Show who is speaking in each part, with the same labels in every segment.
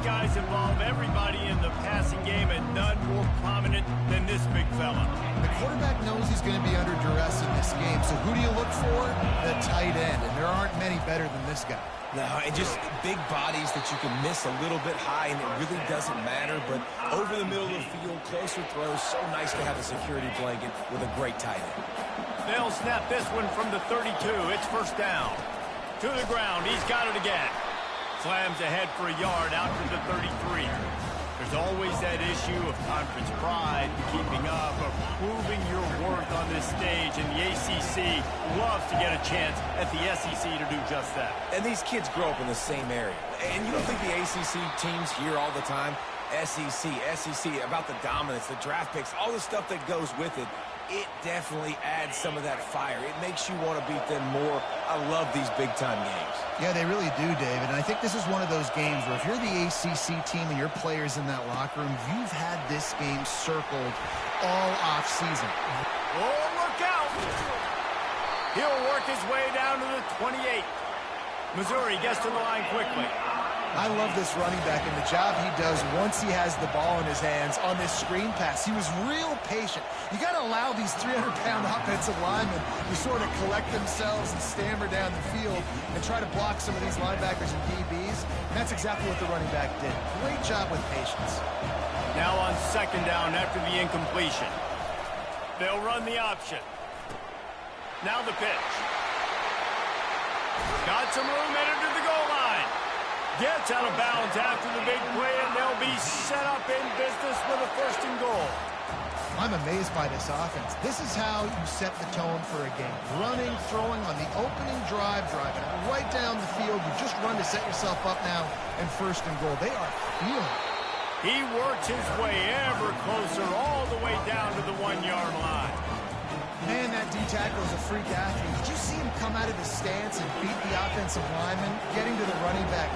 Speaker 1: guys involve everybody in the passing game, and none more prominent than this big fella.
Speaker 2: The quarterback knows he's going to be under duress in this game, so who do you look for? The tight end, and there aren't many better than this guy.
Speaker 3: No, and just big bodies that you can miss a little bit high, and it really doesn't matter. But over the middle of the field, closer throws, so nice to have a security blanket with a great tight end.
Speaker 1: They'll snap this one from the 32. It's first down. To the ground. He's got it again. Slams ahead for a yard out to the 33. There's always that issue of conference pride, keeping up, of proving your worth on this stage, and the ACC loves to get a chance at the SEC to do just that.
Speaker 3: And these kids grow up in the same area. And you don't think the ACC teams hear all the time, SEC, about the dominance, the draft picks, all the stuff that goes with it. It definitely adds some of that fire. It makes you want to beat them more. I love these big-time games.
Speaker 2: Yeah, they really do, David. And I think this is one of those games where if you're the ACC team and your players in that locker room, you've had this game circled all off-season.
Speaker 1: Oh, look out! He'll work his way down to the 28. Missouri gets to the line quickly.
Speaker 2: I love this running back and the job he does once he has the ball in his hands on this screen pass. He was real patient. You got to allow these 300-pound offensive linemen to sort of collect themselves and stammer down the field and try to block some of these linebackers and DBs. And that's exactly what the running back did. Great job with patience.
Speaker 1: Now on second down after the incompletion. They'll run the option. Now the pitch. Got some room headed to the goal line. Gets out of bounds after the big play, and they'll be set up in business with a first and goal.
Speaker 2: I'm amazed by this offense. This is how you set the tone for a game. Running, throwing on the opening drive, driving right down the field. You just run to set yourself up now and first and goal. They are feeling it.
Speaker 1: He works his way ever closer all the way down to the 1-yard line.
Speaker 2: Man, that D-tackle is a freak athlete. Did you see him come out of his stance and beat the offensive lineman, getting to the running back?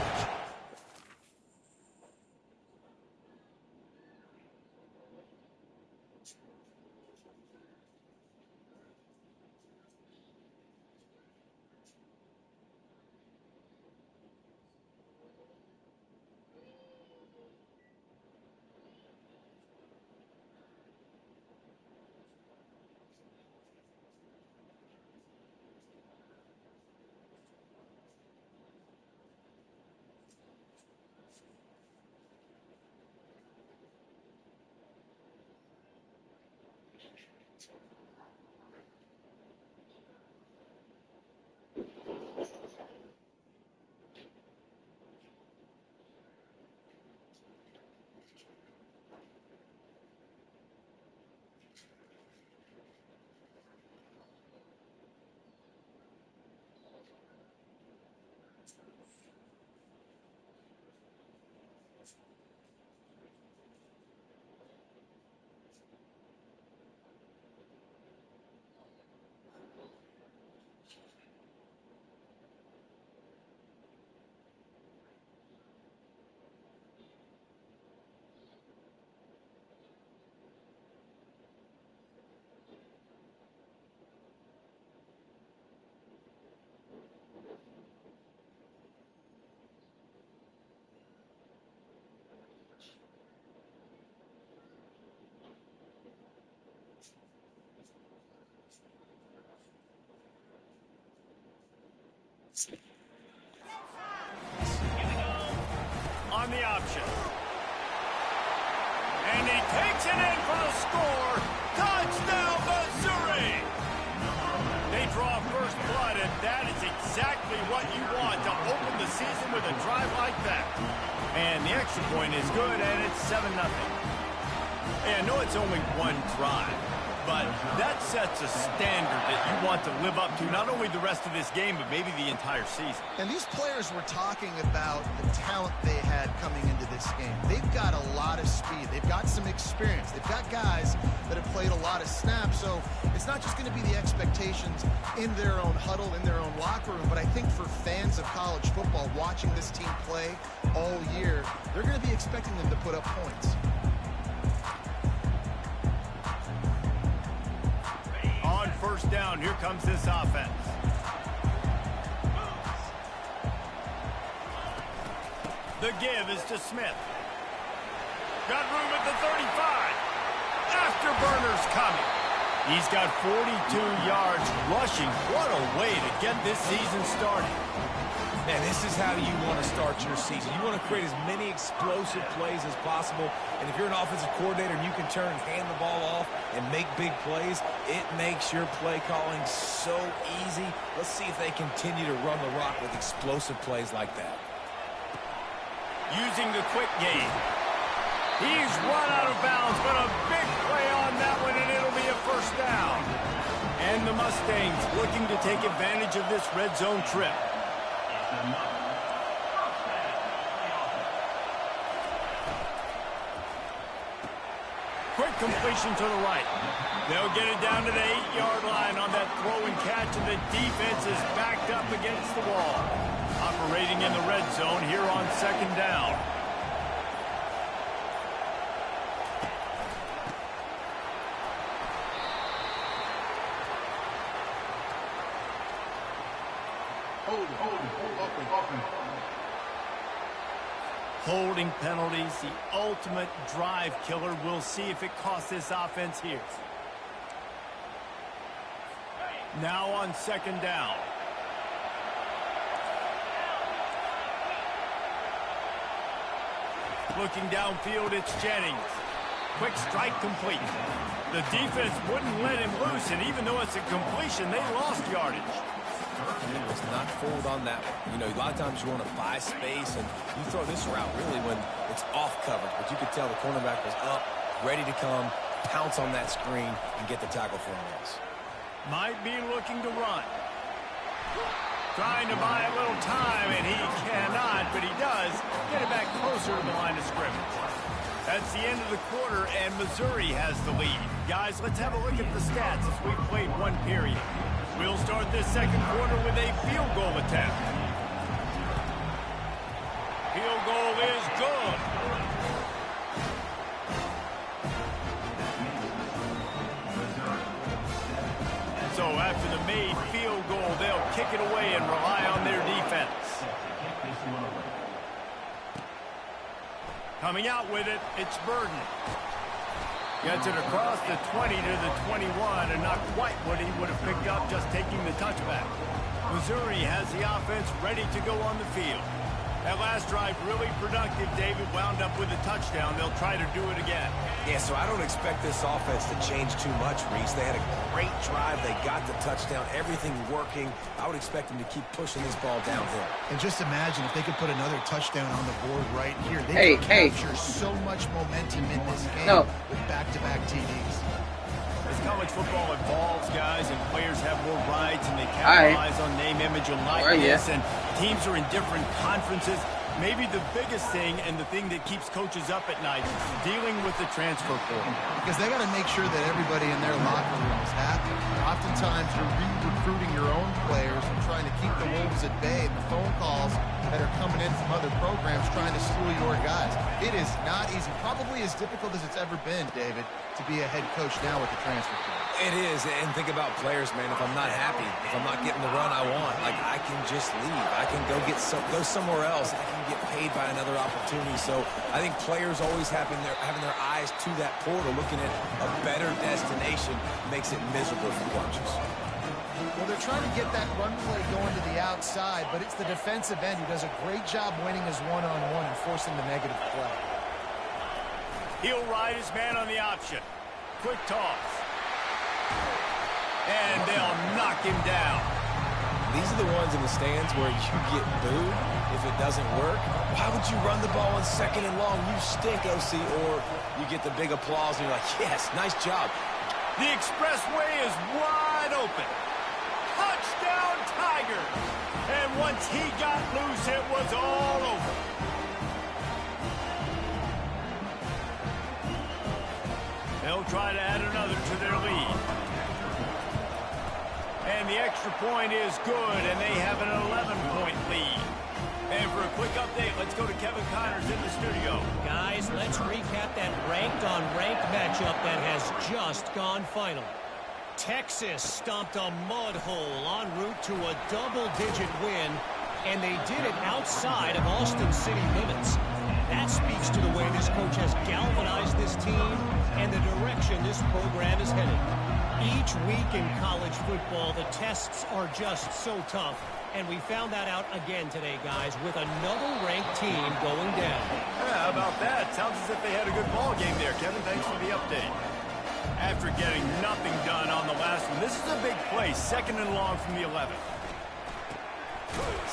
Speaker 1: On the option. And he takes it in for the score. Touchdown, Missouri! They draw first blood, and that is exactly what you want to open the season with a drive like that. And the extra point is good, and it's 7-0. Hey, I know it's only one drive, but that sets a standard that you want to live up to, not only the rest of this game, but maybe the entire season.
Speaker 2: And these players were talking about the talent they had coming into this game. They've got a lot of speed. They've got some experience. They've got guys that have played a lot of snaps. So it's not just going to be the expectations in their own huddle, in their own locker room, but I think for fans of college football watching this team play all year, they're going to be expecting them to put up points.
Speaker 1: First down, here comes this offense. The give is to Smith. Got room at the 35. Afterburners coming. He's got 42 yards rushing. What a way to get this season started.
Speaker 3: And this is how you want to start your season. You want to create as many explosive plays as possible. And if you're an offensive coordinator and you can turn and hand the ball off and make big plays, it makes your play calling so easy. Let's see if they continue to run the rock with explosive plays like that.
Speaker 1: Using the quick game. He's run out of bounds, but a big play on that one, and it'll be a first down. And the Mustangs looking to take advantage of this red zone trip. Quick completion to the right. They'll get it down to the 8-yard line on that throw and catch, and the defense is backed up against the wall. Operating in the red zone here on second down. Holding penalties, the ultimate drive killer. We'll see if it costs this offense here. Now on second down. Looking downfield, it's Jennings. Quick strike complete. The defense wouldn't let him loose, and even though it's a completion, they lost yardage.
Speaker 3: He was not fooled on that one. You know, a lot of times you want to buy space, and you throw this route really when it's off coverage. But you could tell the cornerback was up, ready to come, pounce on that screen, and get the tackle for a loss.
Speaker 1: Might be looking to run. Trying to buy a little time, and he cannot, but he does get it back closer to the line of scrimmage. That's the end of the quarter, and Missouri has the lead. Guys, let's have a look at the stats as we've played one period. We'll start this second quarter with a field goal attempt. Field goal is good. So after the made field goal, they'll kick it away and rely on their defense. Coming out with it, it's Burden. Gets it across the 20 to the 21, and not quite what he would have picked up just taking the touchback. Missouri has the offense ready to go on the field. That last drive really productive. David wound up with a touchdown. They'll try to do it again.
Speaker 3: Yeah, so I don't expect this offense to change too much, Reese. They had a great drive. They got the touchdown. Everything working. I would expect them to keep pushing this ball downhill.
Speaker 2: And just imagine if they could put another touchdown on the board right here. They could capture so much momentum in this game with back-to-back TDs.
Speaker 1: As college football evolves, guys, and players have more rights, and they capitalize on name, image, and likeness, and teams are in different conferences. Maybe the biggest thing and the thing that keeps coaches up at night is dealing with the transfer portal.
Speaker 2: Because they got to make sure that everybody in their locker room is happy. Oftentimes you're re-recruiting your own players and trying to keep the wolves at bay, and the phone calls that are coming in from other programs trying to steal your guys. It is not easy. Probably as difficult as it's ever been, David, to be a head coach now with the transfer portal.
Speaker 3: It is, and think about players, man. If I'm not happy, if I'm not getting the run I want, like, I can just leave. I can go somewhere else. I can get paid by another opportunity. So I think players always having their eyes to that portal, looking at a better destination, makes it miserable for coaches.
Speaker 2: Well, they're trying to get that run play going to the outside, but it's the defensive end who does a great job winning his one-on-one and forcing the negative play.
Speaker 1: He'll ride his man on the option. Quick toss. And they'll knock him down.
Speaker 3: These are the ones in the stands where you get booed if it doesn't work. Why would you run the ball on second and long? You stink, OC. Or you get the big applause and you're like, yes, nice job.
Speaker 1: The expressway is wide open. Touchdown, Tiger. And once he got loose, it was all over. They'll try to add another to their lead. And the extra point is good, and they have an 11-point lead. And for a quick update, let's go to Kevin Connors in the studio.
Speaker 4: Guys, let's recap that ranked-on-ranked matchup that has just gone final. Texas stomped a mud hole en route to a double-digit win and they did it outside of Austin City limits. That speaks to the way this coach has galvanized this team and the direction this program is headed. Each week in college football, the tests are just so tough, and we found that out again today, guys, with another ranked team going down.
Speaker 1: Yeah, how about that? Sounds as if they had a good ball game there, Kevin. Thanks for the update. After getting nothing done on the last one, this is a big play, 2nd and long from the 11.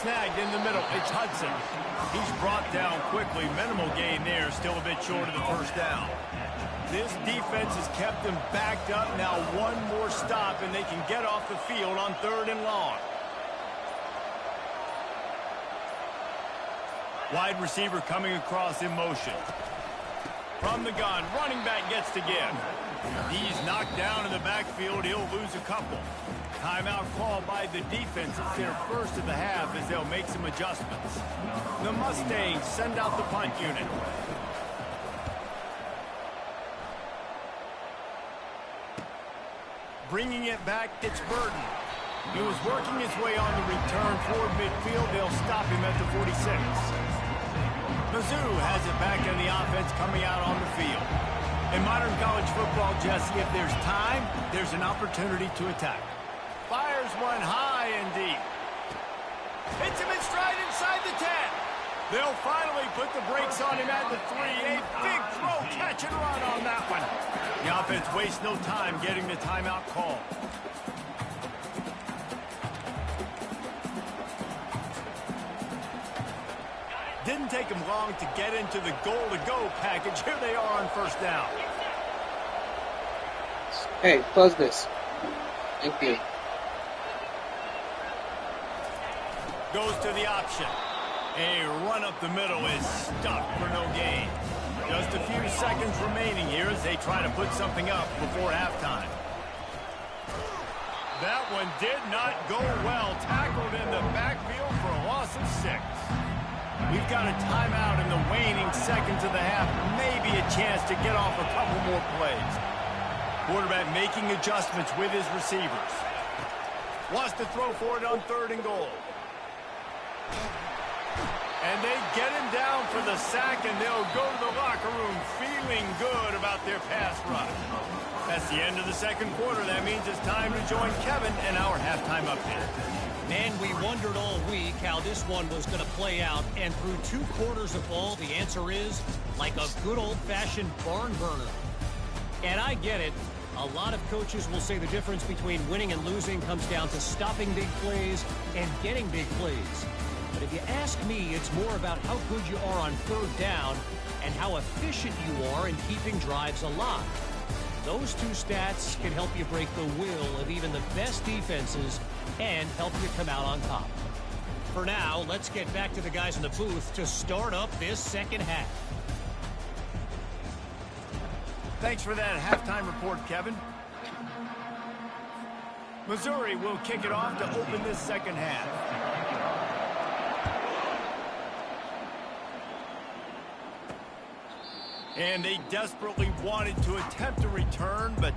Speaker 1: Snagged in the middle. It's Hudson. He's brought down quickly. Minimal gain there. Still a bit short of the first down. This defense has kept them backed up. Now one more stop, and they can get off the field on 3rd and long. Wide receiver coming across in motion. From the gun, running back gets to give. He's knocked down in the backfield. He'll lose a couple. Timeout called by the defense. It's their first of the half as they'll make some adjustments. The Mustangs send out the punt unit. Bringing it back, it's Burton. He was working his way on the return toward midfield. They'll stop him at the 46. Mizzou has it back in the offense coming out on the field. In modern college football, Jesse, if there's time, there's an opportunity to attack. Fires one high and deep. Hits him in stride inside the 10. They'll finally put the brakes on him at the 3. A big throw, catch and run on that one. The offense wastes no time getting the timeout call. Didn't take him long to get into the goal-to-go package. Here they are on 1st down.
Speaker 5: Hey, close this. Thank you.
Speaker 1: Goes to the option. A run up the middle is stuck for no gain. Just a few seconds remaining here as they try to put something up before halftime. That one did not go well. Tackled in the backfield for a loss of 6. We've got a timeout in the waning seconds of the half. Maybe a chance to get off a couple more plays. Quarterback making adjustments with his receivers. Wants to throw for it on 3rd and goal. And they get him down for the sack, and they'll go to the locker room feeling good about their pass rush. That's the end of the 2nd quarter. That means it's time to join Kevin and our halftime update.
Speaker 4: Man, we wondered all week how this one was going to play out, and through 2 quarters of ball, the answer is like a good old-fashioned barn burner. And I get it. A lot of coaches will say the difference between winning and losing comes down to stopping big plays and getting big plays. But if you ask me, it's more about how good you are on 3rd down and how efficient you are in keeping drives alive. Those 2 stats can help you break the will of even the best defenses and help you come out on top. For now, let's get back to the guys in the booth to start up this 2nd half.
Speaker 1: Thanks for that halftime report, Kevin. Missouri will kick it off to open this 2nd half. And they desperately wanted to attempt a return, but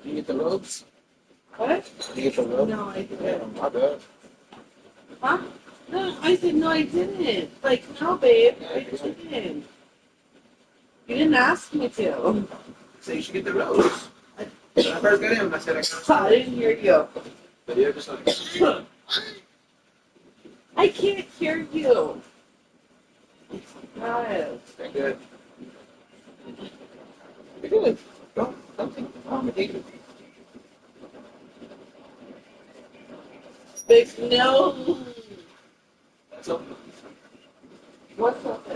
Speaker 5: You get the ropes?
Speaker 6: What?
Speaker 5: You get the ropes?
Speaker 6: No, I didn't.
Speaker 5: My bad.
Speaker 6: Huh? No, I said no, I didn't. Like, no, babe, I didn't. You didn't ask me to.
Speaker 5: So you should get the ropes. When I first got in, I said
Speaker 6: I didn't hear you.
Speaker 5: but yeah, just like
Speaker 6: I can't hear you. God.
Speaker 5: they're good. You're good. Don't think I'm ridiculous.
Speaker 6: Big no.
Speaker 5: That's all.
Speaker 6: What's up?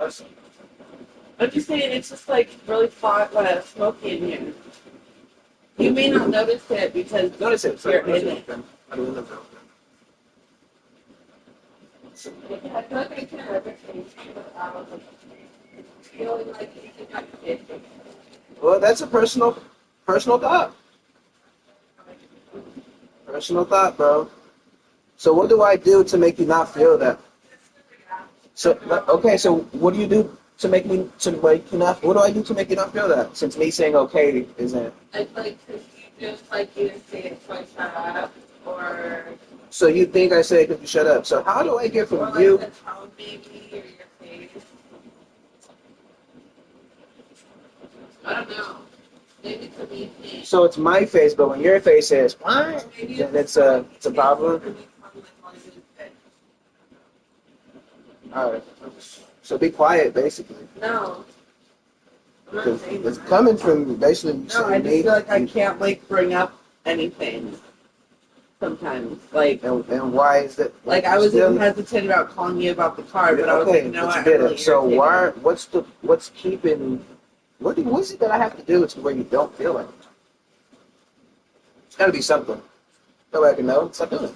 Speaker 6: I'm just saying it's just like really hot, smoky in here. You may not notice it because
Speaker 5: Notice it.
Speaker 6: you're in it.
Speaker 5: I don't know.
Speaker 6: Yeah, I feel like I can everything. Feeling like you got it.
Speaker 5: Well, that's a personal thought. Personal thought, bro. So what do I do to make you not feel that? So okay, so what do you do to make you not? What do I do to make you not feel that? Since me saying okay isn't.
Speaker 6: I'd like to just like you to say it so I shut up, or.
Speaker 5: So you think I say it because you shut up? So how do I get from
Speaker 6: Or
Speaker 5: you?
Speaker 6: like the tone maybe, or your face. I don't know. Maybe it's a me thing.
Speaker 5: So it's my face, but when your face says what, then it's a problem. All right. So be quiet, basically.
Speaker 6: No. I'm not saying
Speaker 5: It's
Speaker 6: that.
Speaker 5: coming from basically
Speaker 6: No,
Speaker 5: saying
Speaker 6: I just
Speaker 5: me.
Speaker 6: feel like I can't like bring up anything. Sometimes, like
Speaker 5: And why is that?
Speaker 6: I was even hesitant about calling you about the car, but I was like, no,
Speaker 5: but
Speaker 6: I
Speaker 5: you did
Speaker 6: really
Speaker 5: it. So
Speaker 6: irritated.
Speaker 5: what's keeping? What's it that I have to do to where you don't feel like it? It's got to be something. No way I can know. Stop doing it.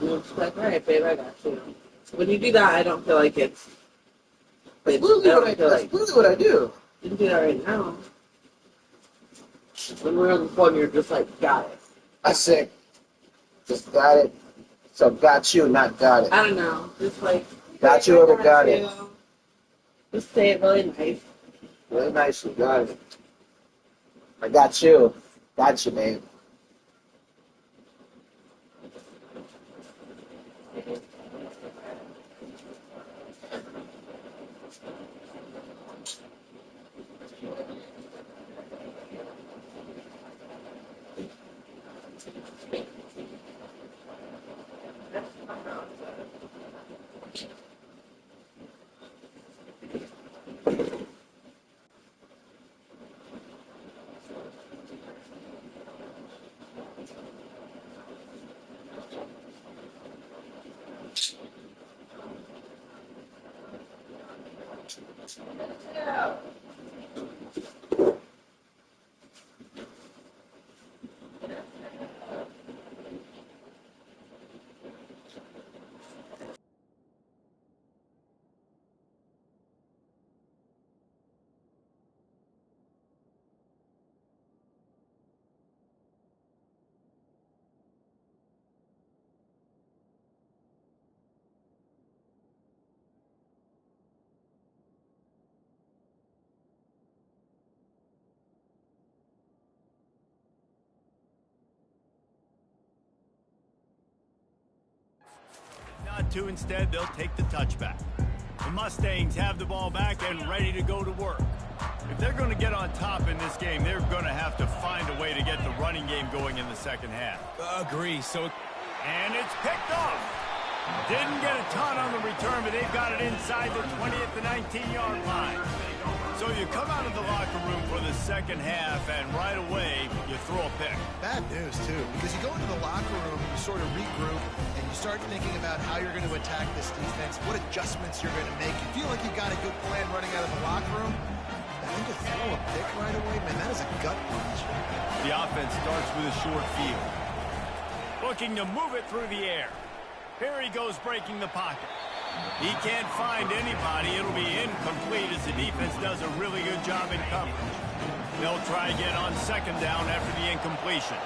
Speaker 6: You're just like, all right, babe, I got you. When you do that, I don't feel like it's.
Speaker 5: That's literally what I do.
Speaker 6: You can do that right now. When we're on the phone, you're just like, got it.
Speaker 5: I said, just got it. So got you, not got it.
Speaker 6: I don't know. Just like.
Speaker 5: Got you over got it.
Speaker 6: Just say it really nice.
Speaker 5: Really nicely, got it. I got you. Got you, babe.
Speaker 1: Not to, instead, they'll take the touchback. The Mustangs have the ball back and ready to go to work. If they're going to get on top in this game, they're going to have to find a way to get the running game going in the second half.
Speaker 3: Agree.
Speaker 1: And it's picked off. Didn't get a ton on the return, but they've got it inside the 20 at the 19-yard line. So you come out of the locker room for the second half, and right away, you throw a pick.
Speaker 2: Bad news, too, because you go into the locker room, you sort of regroup, and you start thinking about how you're going to attack this defense, what adjustments you're going to make. You feel like you've got a good plan running out of the locker room, and then to throw a pick right away, man, that is a gut punch.
Speaker 1: The offense starts with a short field. Looking to move it through the air. Here he goes breaking the pocket. He can't find anybody. It'll be incomplete as the defense does a really good job in coverage. They'll try again on second down after the incompletion.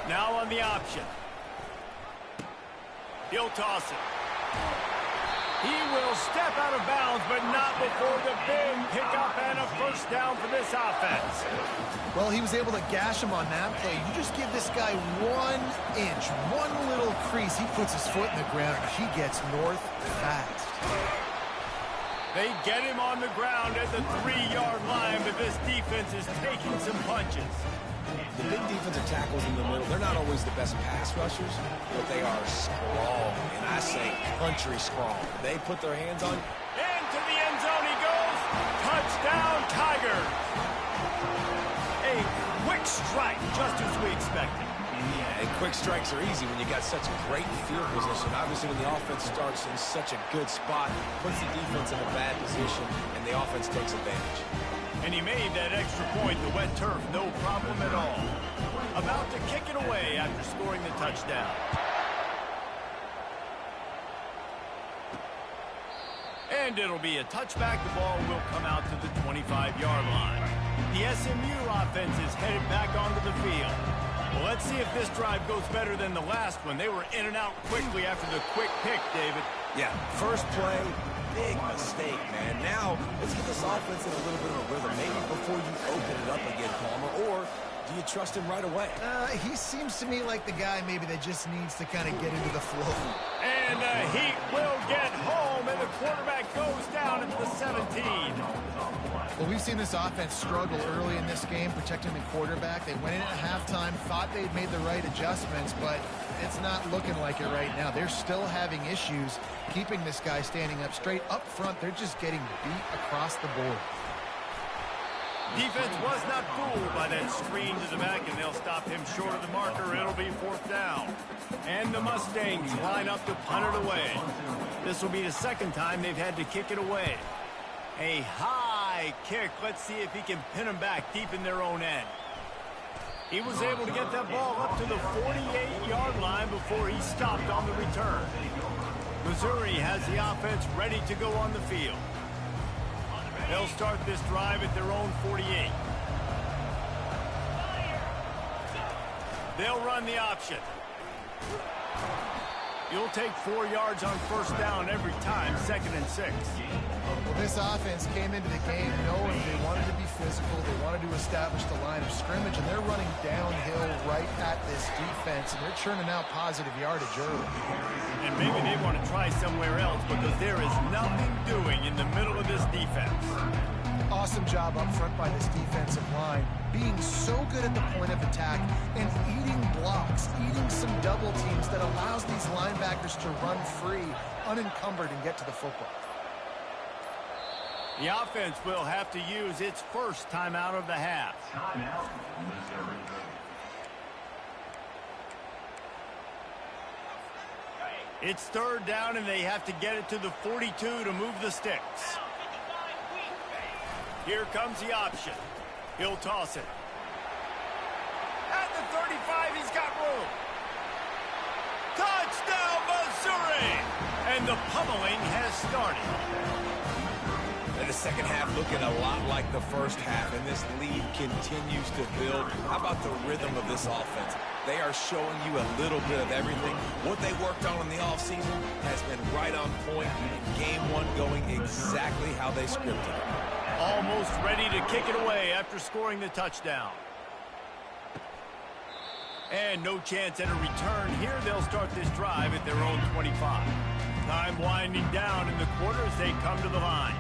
Speaker 1: Now on the option. He'll toss it. He will step out of bounds, but not before the big pickup and a first down for this offense.
Speaker 2: Well, he was able to gash him on that play. You just give this guy 1 inch, one little crease. He puts his foot in the ground, and he gets north fast.
Speaker 1: They get him on the ground at the 3-yard line, but this defense is taking some punches.
Speaker 3: The big defensive tackles in the middle, they're not always the best pass rushers, but they are strong, and I say country strong. They put their hands on.
Speaker 1: Into the end zone he goes. Touchdown, Tigers. A quick strike, just as we expected.
Speaker 3: Yeah, and quick strikes are easy when you got such great field position. Obviously, when the offense starts in such a good spot, puts the defense in a bad position, and the offense takes advantage.
Speaker 1: And he made that extra point, the wet turf, no problem at all. About to kick it away after scoring the touchdown. And it'll be a touchback. The ball will come out to the 25-yard line. The SMU offense is headed back onto the field. Well, let's see if this drive goes better than the last one. They were in and out quickly after the quick pick, David.
Speaker 3: Yeah, first play, big mistake, man. Now, let's get this offense in a little bit of a rhythm. Maybe before you open it up again, Palmer, or do you trust him right away?
Speaker 2: He seems to me like the guy maybe that just needs to kind of get into the flow.
Speaker 1: And the Heat will get home, and the quarterback goes down at the 17.
Speaker 2: Well, we've seen this offense struggle early in this game, protecting the quarterback. They went in at halftime, thought they'd made the right adjustments, but it's not looking like it right now. They're still having issues keeping this guy standing up straight. Up front, they're just getting beat across the board.
Speaker 1: Defense was not fooled by that screen to the back, and they'll stop him short of the marker. It'll be fourth down. And the Mustangs line up to punt it away. This will be the second time they've had to kick it away. A high kick. Let's see if he can pin them back deep in their own end. He was able to get that ball up to the 48-yard line before he stopped on the return. Missouri has the offense ready to go on the field. They'll start this drive at their own 48. They'll run the option. You'll take 4 yards on first down every time, 2nd and 6.
Speaker 2: Well, this offense came into the game knowing they wanted to be physical, they wanted to establish the line of scrimmage, and they're running downhill right at this defense, and they're churning out positive yardage early.
Speaker 1: And maybe they want to try somewhere else because there is nothing doing in the middle of this defense.
Speaker 2: Awesome job up front by this defensive line, being so good at the point of attack and eating blocks, eating some double teams that allows these linebackers to run free, unencumbered, and get to the football.
Speaker 1: The offense will have to use its first timeout of the half. It's third down, and they have to get it to the 42 to move the sticks. Here comes the option. He'll toss it. At the 35, he's got room. Touchdown, Missouri! And the pummeling has started.
Speaker 3: And the second half looking a lot like the first half, and this lead continues to build. How about the rhythm of this offense? They are showing you a little bit of everything. What they worked on in the offseason has been right on point. Game one going exactly how they scripted it.
Speaker 1: Almost ready to kick it away after scoring the touchdown. And no chance at a return here. They'll start this drive at their own 25. Time winding down in the quarter as they come to the line.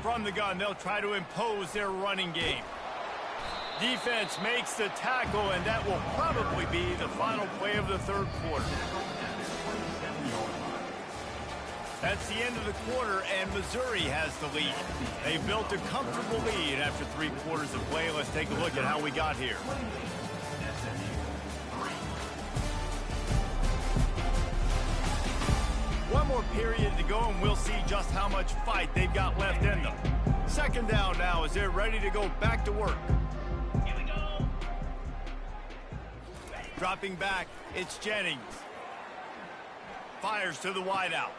Speaker 1: From the gun, they'll try to impose their running game. Defense makes the tackle, and that will probably be the final play of the third quarter. That's the end of the quarter, and Missouri has the lead. They built a comfortable lead after 3 quarters of play. Let's take a look at how we got here. One more period to go, and we'll see just how much fight they've got left in them. Second down now as they're ready to go back to work. Here we go. Dropping back, it's Jennings. Fires to the wideout.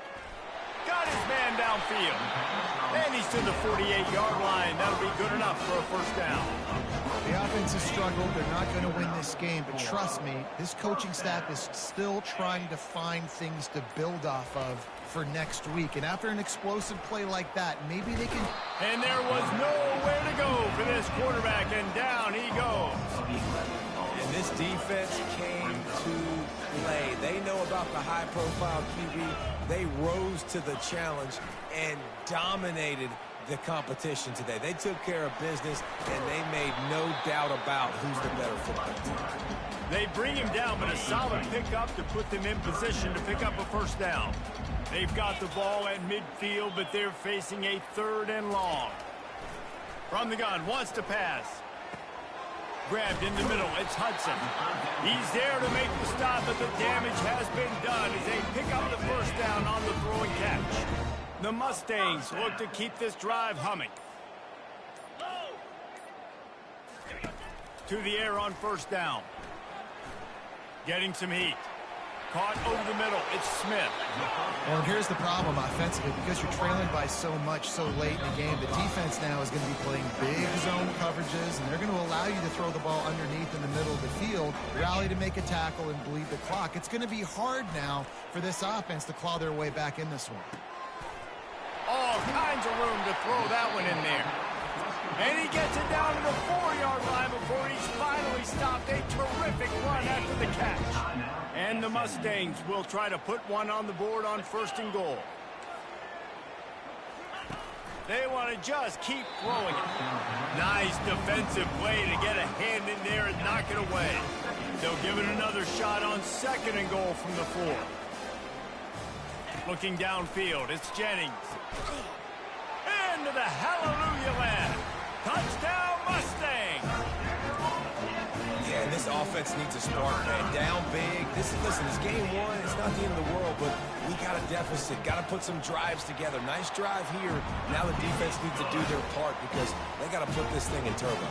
Speaker 1: Got his man downfield. And he's to the 48-yard line. That'll be good enough for a first down.
Speaker 2: The offense has struggled. They're not going to win this game, but trust me, this coaching staff is still trying to find things to build off of for next week. And after an explosive play like that, maybe they can...
Speaker 1: And there was nowhere to go for this quarterback, and down he goes.
Speaker 3: And this defense came to play. They know about the high-profile QB. They rose to the challenge and dominated the competition today. They took care of business, and they made no doubt about who's the better football team.
Speaker 1: They bring him down, but a solid pickup to put them in position to pick up a first down. They've got the ball at midfield, but they're facing a 3rd and long. From the gun, wants to pass. grabbed in the middle. It's Hudson. He's there to make the stop, but the damage has been done as they pick up the first down on the throw and catch. The Mustangs look to keep this drive humming. To the air on first down. Getting some heat. Caught over the middle. It's Smith.
Speaker 2: Well, and here's the problem offensively. Because you're trailing by so much so late in the game, the defense now is going to be playing big zone coverages, and they're going to allow you to throw the ball underneath in the middle of the field, rally to make a tackle, and bleed the clock. It's going to be hard now for this offense to claw their way back in this one.
Speaker 1: All kinds of room to throw that one in there. And he gets it down to the 4-yard line before he's finally stopped. A terrific run after the catch. And the Mustangs will try to put one on the board on first and goal. They want to just keep throwing it. Nice defensive play to get a hand in there and knock it away. They'll give it another shot on second and goal from the 4. Looking downfield, it's Jennings. Into the hallelujah land. Touchdown, Mustang!
Speaker 3: Yeah, and this offense needs a spark, man. Down big. Listen, it's game one. It's not the end of the world, but we got a deficit. Got to put some drives together. Nice drive here. Now the defense needs to do their part because they got to put this thing in turbo.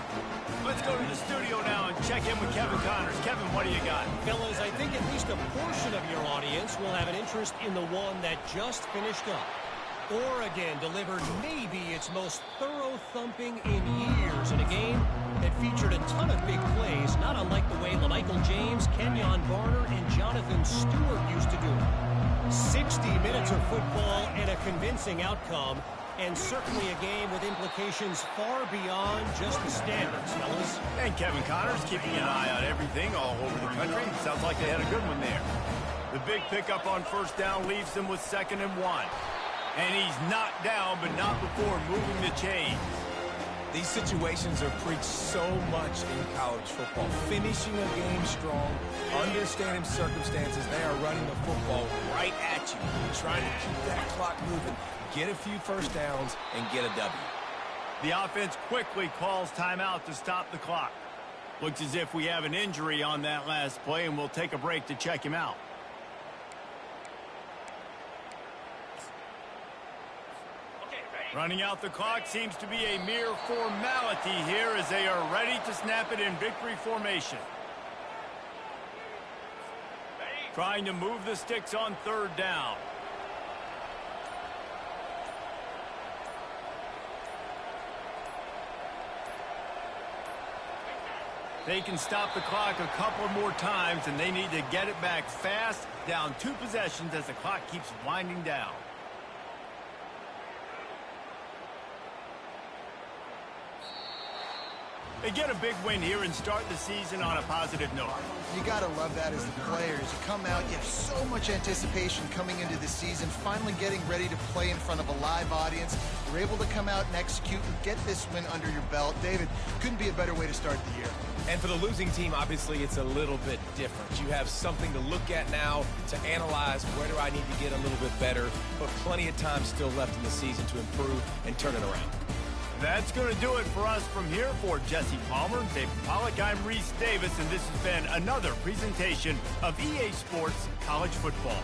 Speaker 1: Let's go to the studio now and check in with Kevin Connors. Kevin, what do you got?
Speaker 4: Fellas, I think at least a portion of your audience will have an interest in the one that just finished up. Oregon delivered maybe its most thorough thumping in years in a game that featured a ton of big plays, not unlike the way LaMichael James, Kenyon Barner, and Jonathan Stewart used to do it. 60 minutes of football and a convincing outcome, and certainly a game with implications far beyond just the standards, fellas.
Speaker 1: And Kevin Connors keeping an eye on everything all over the country. Sounds like they had a good one there. The big pickup on first down leaves them with 2nd and 1. And he's knocked down, but not before moving the chains.
Speaker 3: These situations are preached so much in college football. Finishing a game strong, understanding circumstances. They are running the football right at you, trying to keep that clock moving, get a few first downs, and get a W.
Speaker 1: The offense quickly calls timeout to stop the clock. Looks as if we have an injury on that last play, and we'll take a break to check him out. Running out the clock seems to be a mere formality here as they are ready to snap it in victory formation. Trying to move the sticks on 3rd down. They can stop the clock a couple more times, and they need to get it back fast, down 2 possessions as the clock keeps winding down. They get a big win here and start the season on a positive note.
Speaker 2: You got to love that as the players. You come out, you have so much anticipation coming into the season, finally getting ready to play in front of a live audience. You're able to come out and execute and get this win under your belt. David, couldn't be a better way to start the year.
Speaker 3: And for the losing team, obviously, it's a little bit different. You have something to look at now to analyze where do I need to get a little bit better, but plenty of time still left in the season to improve and turn it around.
Speaker 1: That's going to do it for us from here. For Jesse Palmer, David Pollack, I'm Reese Davis, and this has been another presentation of EA Sports College Football.